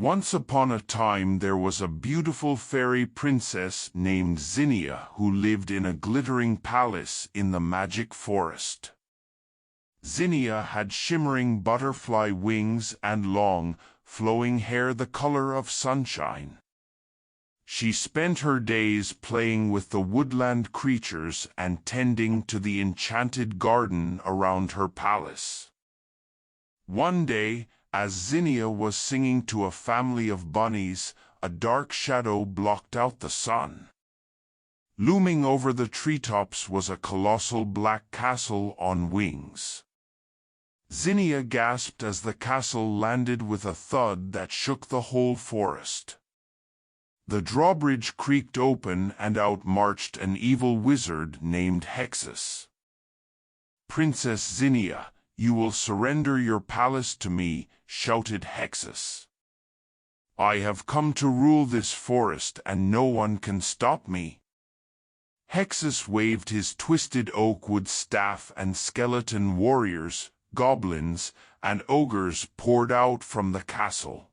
Once upon a time there was a beautiful fairy princess named Zinnia who lived in a glittering palace in the magic forest. Zinnia had shimmering butterfly wings and long, flowing hair the color of sunshine. She spent her days playing with the woodland creatures and tending to the enchanted garden around her palace. One day, as Zinnia was singing to a family of bunnies, a dark shadow blocked out the sun. Looming over the treetops was a colossal black castle on wings. Zinnia gasped as the castle landed with a thud that shook the whole forest. The drawbridge creaked open and out marched an evil wizard named Hexus. "Princess Zinnia, you will surrender your palace to me," shouted Hexus. "I have come to rule this forest and no one can stop me." Hexus waved his twisted oak-wood staff and skeleton warriors, goblins, and ogres poured out from the castle.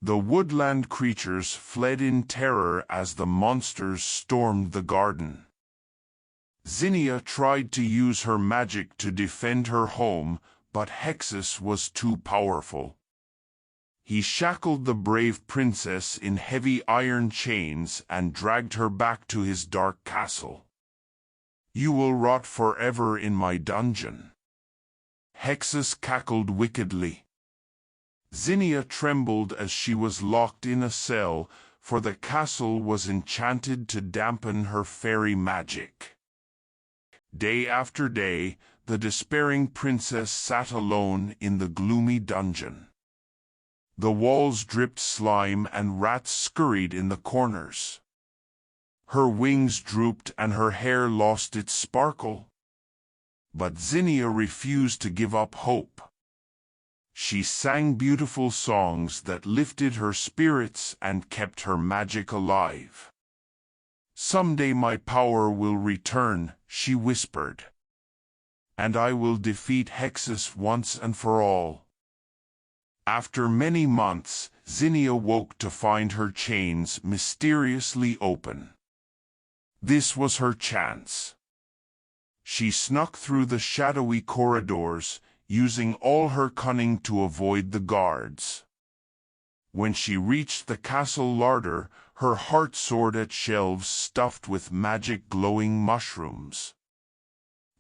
The woodland creatures fled in terror as the monsters stormed the garden. Zinnia tried to use her magic to defend her home, but Hexus was too powerful. He shackled the brave princess in heavy iron chains and dragged her back to his dark castle. "You will rot forever in my dungeon." Hexus cackled wickedly. Zinnia trembled as she was locked in a cell, for the castle was enchanted to dampen her fairy magic. Day after day, the despairing princess sat alone in the gloomy dungeon. The walls dripped slime and rats scurried in the corners. Her wings drooped and her hair lost its sparkle. But Zinnia refused to give up hope. She sang beautiful songs that lifted her spirits and kept her magic alive. "Someday my power will return," she whispered. "And I will defeat Hexus once and for all." After many months, Zinnia woke to find her chains mysteriously open. This was her chance. She snuck through the shadowy corridors, using all her cunning to avoid the guards. When she reached the castle larder, her heart soared at shelves stuffed with magic glowing mushrooms.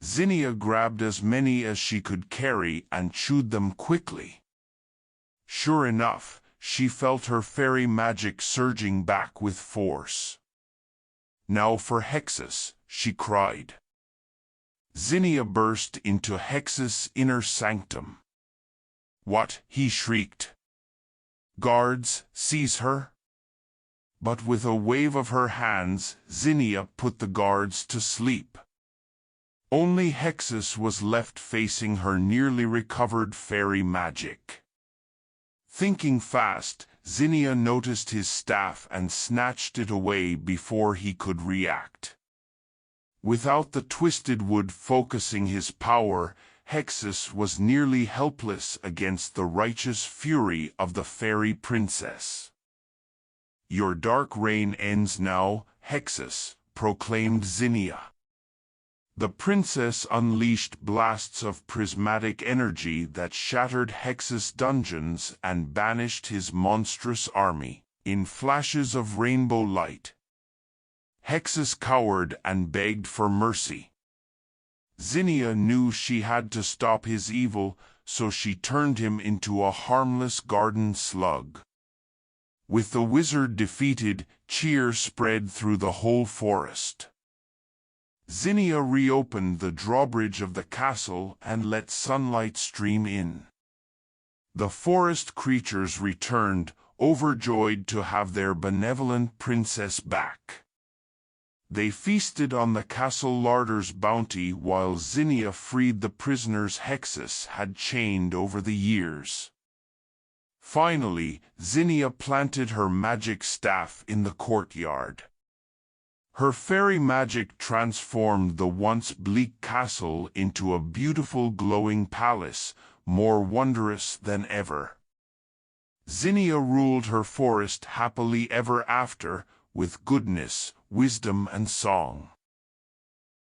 Zinnia grabbed as many as she could carry and chewed them quickly. Sure enough, she felt her fairy magic surging back with force. "Now for Hexus," she cried. Zinnia burst into Hexus' inner sanctum. "What?" he shrieked. "Guards, seize her!" But with a wave of her hands, Zinnia put the guards to sleep. Only Hexus was left facing her nearly recovered fairy magic. Thinking fast, Zinnia noticed his staff and snatched it away before he could react. Without the twisted wood focusing his power, Hexus was nearly helpless against the righteous fury of the fairy princess. "Your dark reign ends now, Hexus," proclaimed Zinnia. The princess unleashed blasts of prismatic energy that shattered Hexus' dungeons and banished his monstrous army, in flashes of rainbow light. Hexus cowered and begged for mercy. Zinnia knew she had to stop his evil, so she turned him into a harmless garden slug. With the wizard defeated, cheer spread through the whole forest. Zinnia reopened the drawbridge of the castle and let sunlight stream in. The forest creatures returned, overjoyed to have their benevolent princess back. They feasted on the castle larder's bounty while Zinnia freed the prisoners Hexus had chained over the years. Finally, Zinnia planted her magic staff in the courtyard. Her fairy magic transformed the once bleak castle into a beautiful glowing palace, more wondrous than ever. Zinnia ruled her forest happily ever after, with goodness, wisdom, and song.